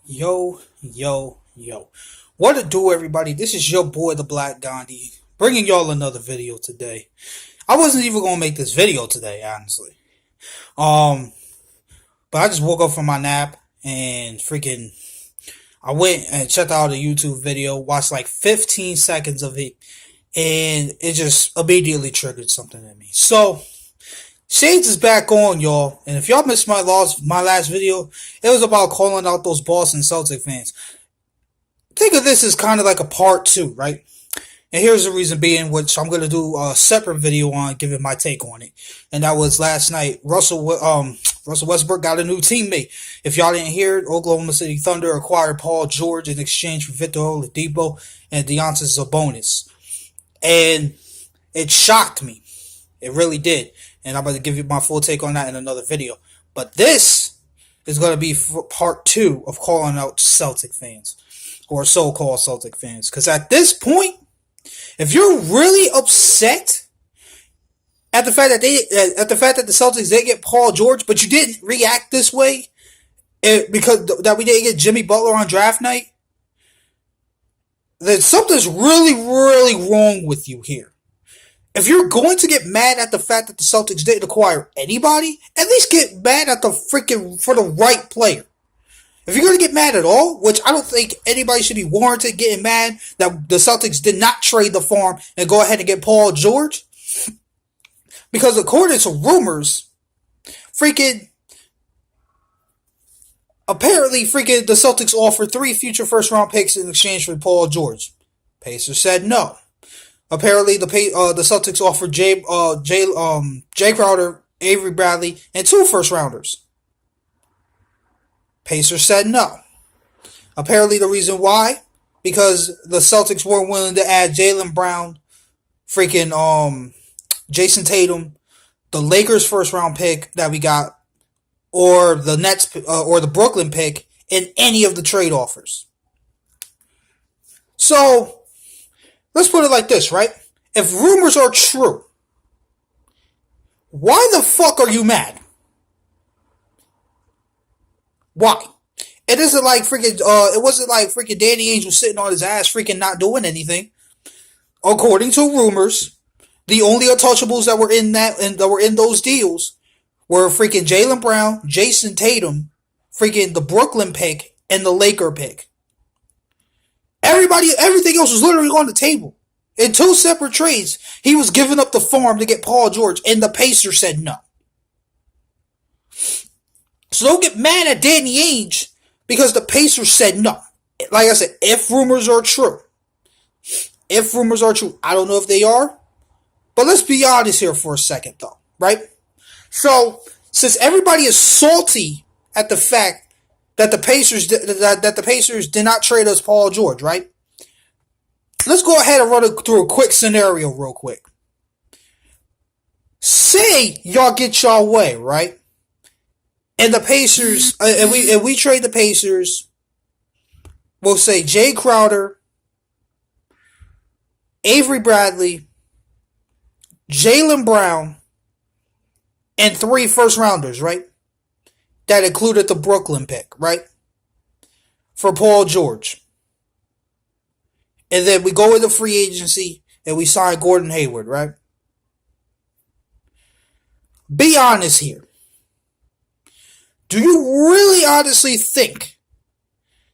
Yo, yo, yo. What to do, everybody? This is your boy, the Black Gandhi, bringing y'all another video today. I wasn't even gonna make this video today, honestly. Um, but I just woke up from my nap and I went and checked out a YouTube video, watched like 15 seconds of it, and it just immediately triggered something in me. So, Shades is back on, y'all. And if y'all missed my last video, it was about calling out those Boston Celtic fans. Think of this as kind of like a part two, right? And here's the reason being, which I'm gonna do a separate video on, giving my take on it. And that was last night. Russell Westbrook got a new teammate. If y'all didn't hear it, Oklahoma City Thunder acquired Paul George in exchange for Victor Oladipo and Deontis Sabonis, and it shocked me. It really did. And I'm going to give you my full take on that in another video. But this is going to be part two of calling out Celtic fans, or so-called Celtic fans. Because at this point, if you're really upset at the fact that the Celtics did get Paul George, but you didn't react this way because that we didn't get Jimmy Butler on draft night, then something's really, really wrong with you here. If you're going to get mad at the fact that the Celtics didn't acquire anybody, at least get mad at for the right player. If you're going to get mad at all, which I don't think anybody should be warranted getting mad that the Celtics did not trade the farm and go ahead and get Paul George, because according to rumors, apparently the Celtics offered 3 future first round picks in exchange for Paul George. Pacers said no. Apparently, the Celtics offered Jay Crowder, Avery Bradley, and 2 first rounders. Pacers said no. Apparently, the reason why, because the Celtics weren't willing to add Jaylen Brown, Jason Tatum, the Lakers first round pick that we got, or the Nets or the Brooklyn pick in any of the trade offers. So, let's put it like this, right? If rumors are true, why the fuck are you mad? Why? It isn't like it wasn't like Danny Ainge was sitting on his ass not doing anything. According to rumors, the only untouchables that were in those deals were Jaylen Brown, Jason Tatum, the Brooklyn pick, and the Laker pick. Everything else was literally on the table. In 2 separate trades, he was giving up the farm to get Paul George, and the Pacers said no. So don't get mad at Danny Ainge because the Pacers said no. Like I said, if rumors are true, I don't know if they are, but let's be honest here for a second though, right? So, since everybody is salty at the fact that the Pacers did not trade us Paul George, right? Let's go ahead and run through a quick scenario real quick. Say y'all get y'all way, right? And the Pacers, and we trade the Pacers, we'll say Jay Crowder, Avery Bradley, Jaylen Brown, and 3 first rounders, right? That included the Brooklyn pick, right? For Paul George. And then we go into free agency and we sign Gordon Hayward, right? Be honest here. Do you really honestly think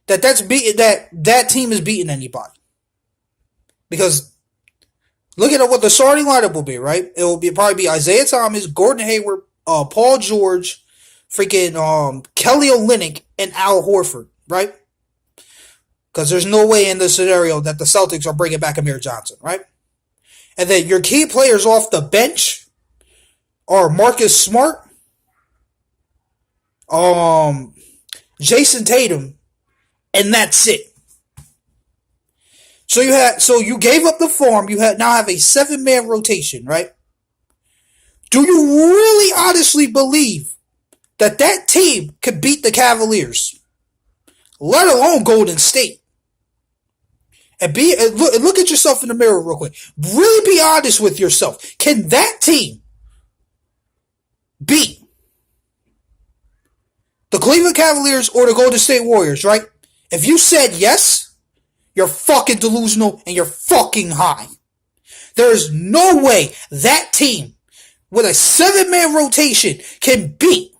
that that team is beating anybody? Because look at what the starting lineup will be, right? It will probably be Isaiah Thomas, Gordon Hayward, Paul George, Kelly Olynyk, and Al Horford, right? Because there's no way in this scenario that the Celtics are bringing back Amir Johnson, right? And then your key players off the bench are Marcus Smart, Jason Tatum, and that's it. So you gave up the farm. You now have a 7-man rotation, right? Do you really honestly believe that team could beat the Cavaliers, let alone Golden State? And look at yourself in the mirror real quick. Really be honest with yourself. Can that team beat the Cleveland Cavaliers or the Golden State Warriors, right? If you said yes, you're fucking delusional and you're fucking high. There is no way that team with a 7-man rotation can beat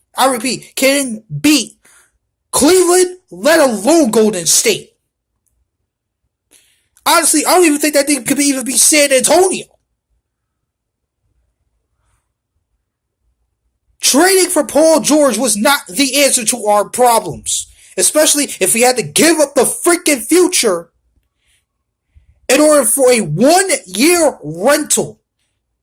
Cleveland, let alone Golden State. Honestly, I don't even think that thing could even be San Antonio. Trading for Paul George was not the answer to our problems, especially if we had to give up the freaking future in order for a 1-year rental.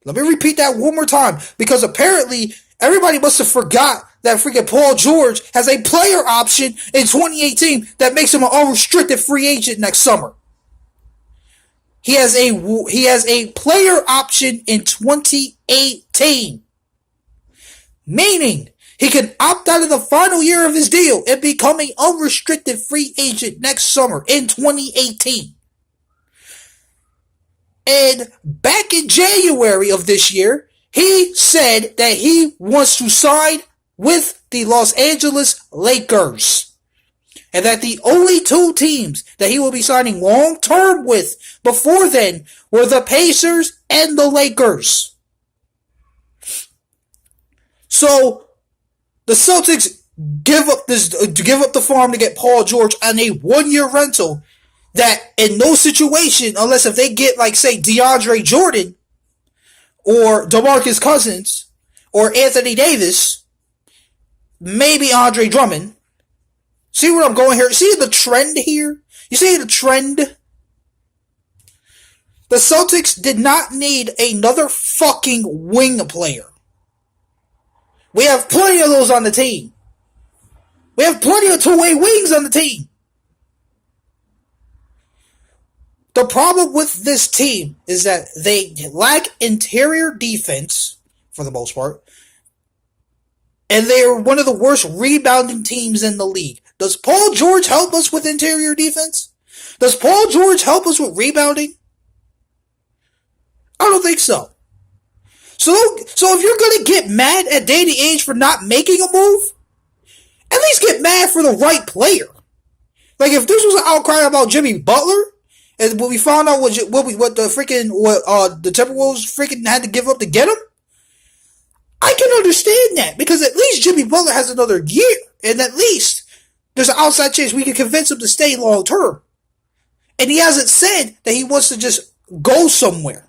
Let me repeat that one more time, because apparently everybody must have forgot that freaking Paul George has a player option in 2018 that makes him an unrestricted free agent next summer. He has a player option in 2018. Meaning, he can opt out of the final year of his deal and become an unrestricted free agent next summer in 2018. And back in January of this year, he said that he wants to sign with the Los Angeles Lakers. And that the only two teams that he will be signing long-term with before then were the Pacers and the Lakers. So, the Celtics give up the farm to get Paul George on a 1-year rental that in no situation, unless if they get, like, say, DeAndre Jordan or DeMarcus Cousins or Anthony Davis, maybe Andre Drummond. See where I'm going here? See the trend here? You see the trend? The Celtics did not need another fucking wing player. We have plenty of those on the team. We have plenty of two-way wings on the team. The problem with this team is that they lack interior defense, for the most part, and they are one of the worst rebounding teams in the league. Does Paul George help us with interior defense? Does Paul George help us with rebounding? I don't think so. So if you're going to get mad at Danny Ainge for not making a move, at least get mad for the right player. Like, if this was an outcry about Jimmy Butler, and when we found out what the Timberwolves freaking had to give up to get him, I can understand that, because at least Jimmy Butler has another year, and at least there's an outside chance we can convince him to stay long term. And he hasn't said that he wants to just go somewhere.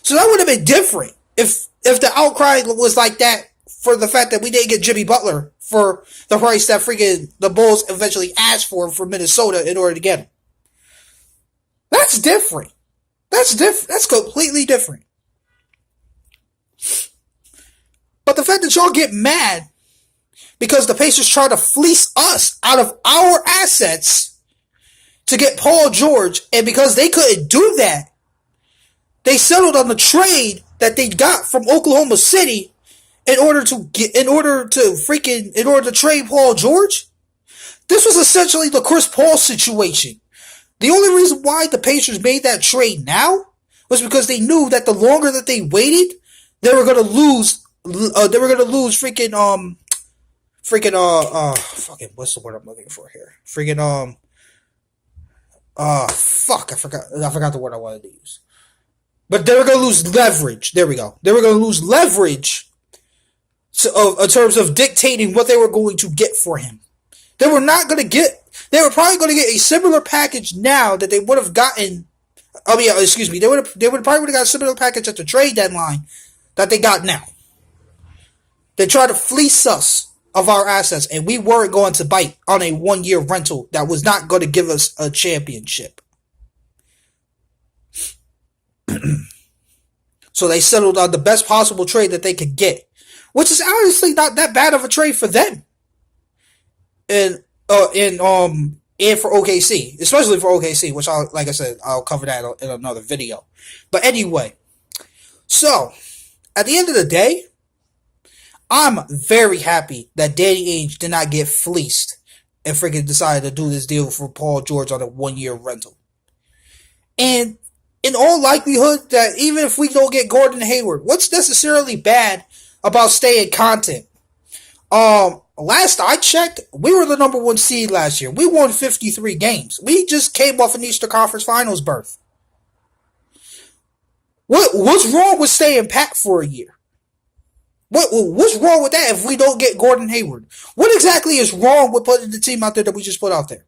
So that would have been different if the outcry was like that for the fact that we didn't get Jimmy Butler for the price that freaking the Bulls eventually asked for Minnesota in order to get him. That's different. That's completely different. But the fact that y'all get mad because the Pacers try to fleece us out of our assets to get Paul George, and because they couldn't do that, they settled on the trade that they got from Oklahoma City in order to trade Paul George. This was essentially the Chris Paul situation. The only reason why the Pacers made that trade now was because they knew that the longer that they waited, they were going to lose. They were going to lose fucking what's the word I'm looking for here? I forgot the word I wanted to use. But they were going to lose leverage. There we go. They were going to lose leverage in terms of dictating what they were going to get for him. They were probably going to get a similar package now that they would have gotten. They would probably got a similar package at the trade deadline that they got now. They tried to fleece us of our assets, and we weren't going to bite on a 1-year rental that was not going to give us a championship. So they settled on the best possible trade that they could get, which is honestly not that bad of a trade for them. And for OKC, especially for OKC, which I'll cover that in another video. But anyway, so at the end of the day, I'm very happy that Danny Ainge did not get fleeced and freaking decided to do this deal for Paul George on a 1-year rental. And in all likelihood, that even if we don't get Gordon Hayward, what's necessarily bad about staying content? last I checked, we were the number one seed last year. We won 53 games. We just came off an Eastern Conference Finals berth. What's wrong with staying pat for a year? What's wrong with that if we don't get Gordon Hayward? What exactly is wrong with putting the team out there that we just put out there?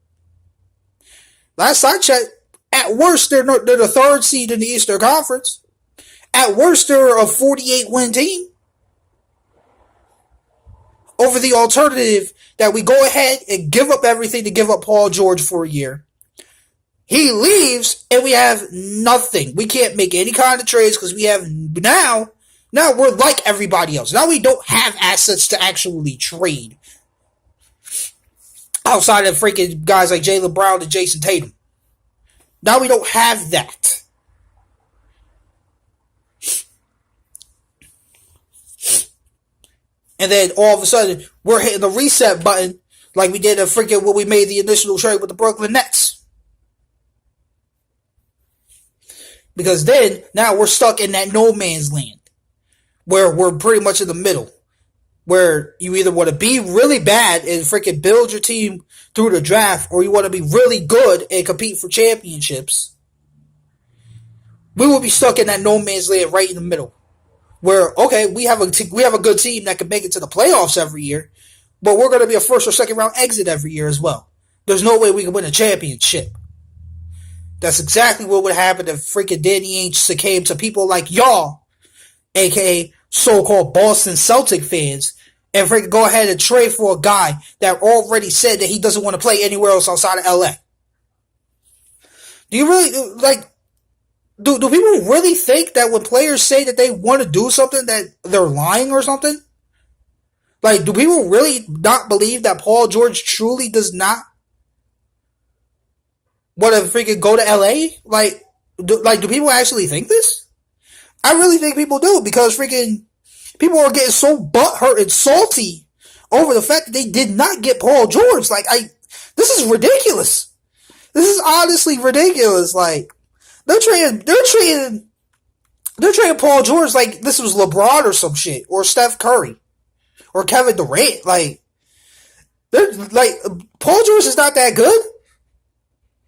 Last I checked, at worst, they're the third seed in the Eastern Conference. At worst, they're a 48-win team. Over the alternative that we go ahead and give up everything to give up Paul George for a year. He leaves and we have nothing. We can't make any kind of trades because we have now we're like everybody else. Now we don't have assets to actually trade. Outside of freaking guys like Jaylen Brown and Jason Tatum. Now we don't have that. And then all of a sudden, we're hitting the reset button like we did when we made the initial trade with the Brooklyn Nets. Because then, now we're stuck in that no man's land. Where we're pretty much in the middle. Where you either want to be really bad and freaking build your team through the draft, or you want to be really good and compete for championships. We will be stuck in that no man's land right in the middle. Where, okay, we have a good team that can make it to the playoffs every year, but we're going to be a first or second round exit every year as well. There's no way we can win a championship. That's exactly what would happen if freaking Danny Ainge came to people like y'all, aka so-called Boston Celtic fans, and freaking go ahead and trade for a guy that already said that he doesn't want to play anywhere else outside of LA. Do you really, like, do people really think that when players say that they want to do something that they're lying or something? Like, do people really not believe that Paul George truly does not want to freaking go to LA? Like, do people actually think this? I really think people do, because freaking people are getting so butthurt and salty over the fact that they did not get Paul George. Like, this is ridiculous. This is honestly ridiculous. Like, they're trading Paul George like this was LeBron or some shit, or Steph Curry, or Kevin Durant. Like, Paul George is not that good.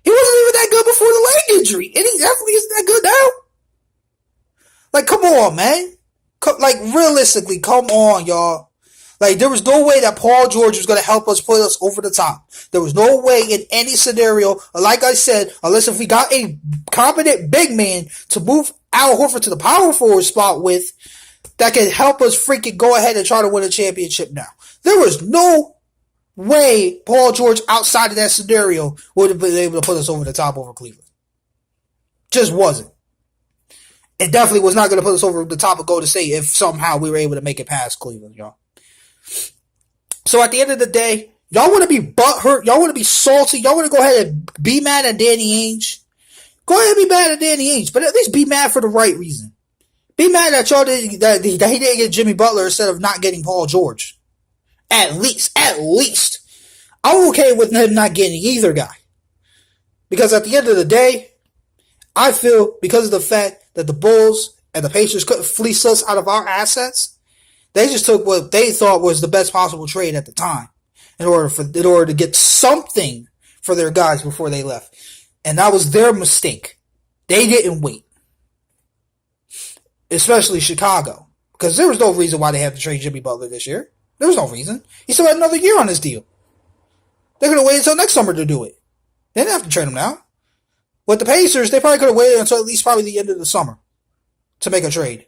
He wasn't even that good before the leg injury, and he definitely isn't that good now. Like, come on, man. Like, realistically, come on, y'all. Like, there was no way that Paul George was going to help us put us over the top. There was no way in any scenario, like I said, unless if we got a competent big man to move Al Horford to the power forward spot with, that could help us freaking go ahead and try to win a championship now. There was no way Paul George outside of that scenario would have been able to put us over the top over Cleveland. Just wasn't. It definitely was not going to put us over the top of Golden State if somehow we were able to make it past Cleveland, y'all. So at the end of the day, y'all want to be butthurt, y'all want to be salty, y'all want to go ahead and be mad at Danny Ainge. Go ahead and be mad at Danny Ainge, but at least be mad for the right reason. Be mad that that he didn't get Jimmy Butler instead of not getting Paul George. At least. I'm okay with him not getting either guy. Because at the end of the day, I feel because of the fact that the Bulls and the Pacers couldn't fleece us out of our assets, they just took what they thought was the best possible trade at the time in order to get something for their guys before they left. And that was their mistake. They didn't wait. Especially Chicago. Because there was no reason why they had to trade Jimmy Butler this year. There was no reason. He still had another year on his deal. They're going to wait until next summer to do it. They didn't have to trade him now. With the Pacers, they probably could have waited until at least probably the end of the summer to make a trade.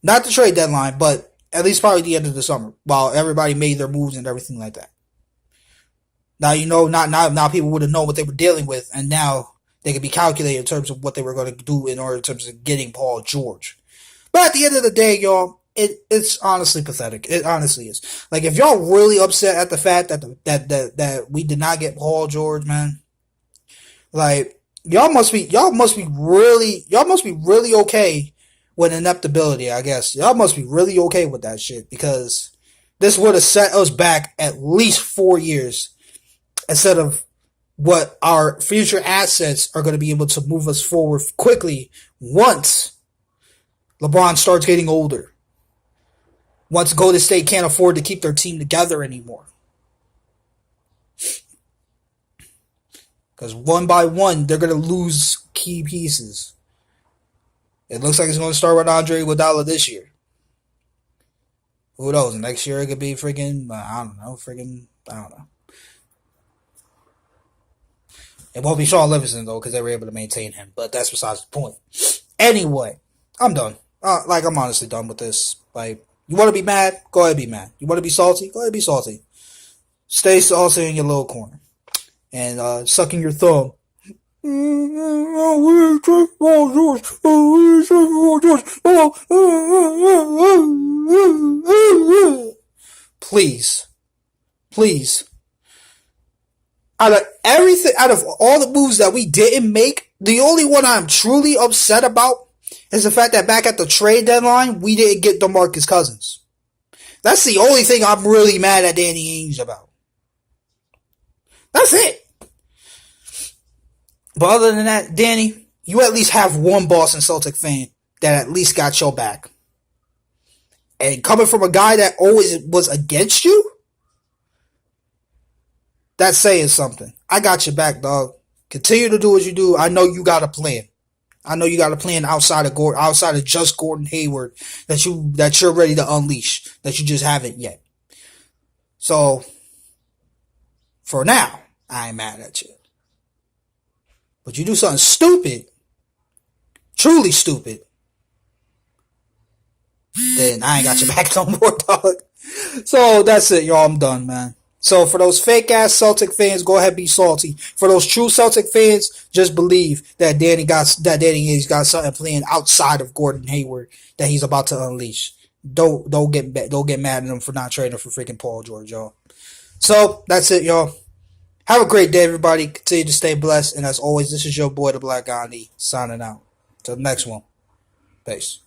Not the trade deadline, but at least probably the end of the summer while everybody made their moves and everything like that. Now, you know, now people would have known what they were dealing with, and now they could be calculated in terms of what they were going to do in terms of getting Paul George. But at the end of the day, y'all, it's honestly pathetic. It honestly is. Like, if y'all really upset at the fact that we did not get Paul George, man, like, y'all must be really okay with ineptability, I guess. Y'all must be really okay with that shit, because this would have set us back at least 4 years instead of what our future assets are going to be able to move us forward quickly once LeBron starts getting older. once Golden State can't afford to keep their team together anymore. Because one by one, they're going to lose key pieces. It looks like it's going to start with Andre Iguodala this year. Who knows? Next year it could be freaking, I don't know. It won't be Sean Livingston, though, because they were able to maintain him. But that's besides the point. Anyway, I'm done. I'm honestly done with this. Like, you want to be mad? Go ahead and be mad. You want to be salty? Go ahead and be salty. Stay salty in your little corner. And sucking your thumb. Please. Out of all the moves that we didn't make, the only one I'm truly upset about is the fact that back at the trade deadline, we didn't get DeMarcus Cousins. That's the only thing I'm really mad at Danny Ainge about. That's it. But other than that, Danny, you at least have one Boston Celtic fan that at least got your back. And coming from a guy that always was against you, that's saying something. I got your back, dog. Continue to do what you do. I know you got a plan. I know you got a plan outside of just Gordon Hayward that you're ready to unleash, that you just haven't yet. So, for now, I ain't mad at you. But you do something stupid, truly stupid, then I ain't got your back no more, dog. So that's it, y'all. I'm done, man. So for those fake ass Celtic fans, go ahead and be salty. For those true Celtic fans, just believe that Danny Ainge got something playing outside of Gordon Hayward that he's about to unleash. Don't get mad at him for not trading for freaking Paul George, y'all. So that's it, y'all. Have a great day, everybody. Continue to stay blessed. And as always, this is your boy, the Black Gandhi, signing out. Till the next one. Peace.